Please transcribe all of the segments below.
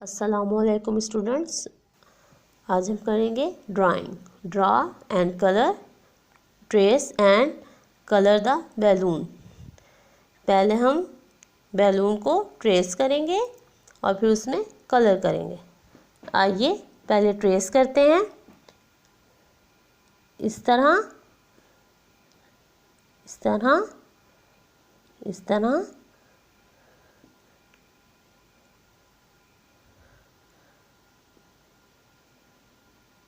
अस्सलामुअलैकुम स्टूडेंट्स, आज हम करेंगे drawing. Draw and colour, trace and colour the balloon. पहले हम बैलून को ट्रेस करेंगे और फिर उसमें कलर करेंगे। आइए पहले ट्रेस करते हैं। इस तरह, इस तरह, इस तरह,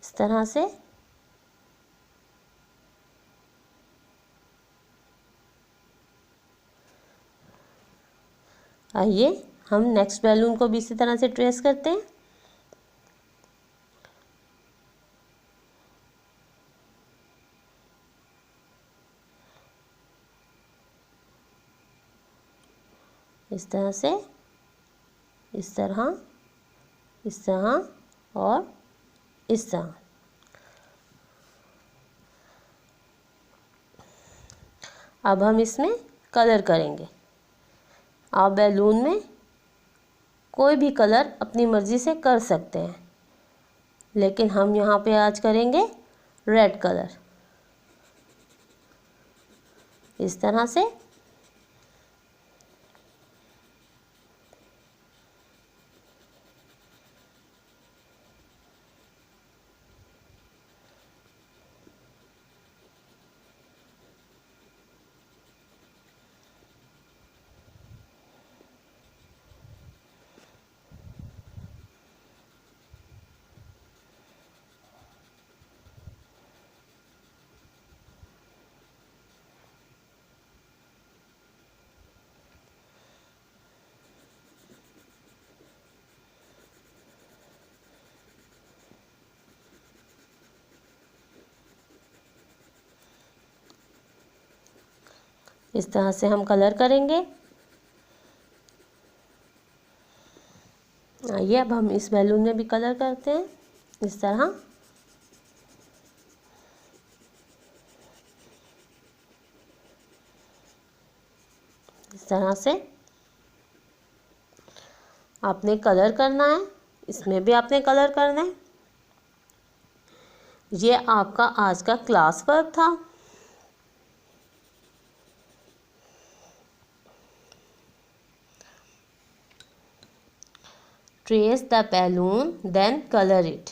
इस तरह से। आइए हम नेक्स्ट बैलून को भी इसी तरह से ट्रेस करते हैं। इस तरह से, इस तरह, इस तरह और इस तरह। अब हम इसमें कलर करेंगे। आप बैलून में कोई भी कलर अपनी मर्ज़ी से कर सकते हैं, लेकिन हम यहाँ पे आज करेंगे रेड कलर। इस तरह से। इस तरह से हम कलर करेंगे। आइए अब हम इस बैलून में भी कलर करते हैं। इस तरह। इस तरह से आपने कलर करना है। इसमें भी आपने कलर करना है। ये आपका आज का क्लास वर्क था। Trace the balloon then colour it.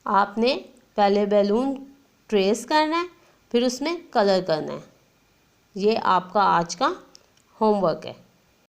आपने पहले बैलून ट्रेस करना है, फिर उसमें कलर करना है। ये आपका आज का होमवर्क है।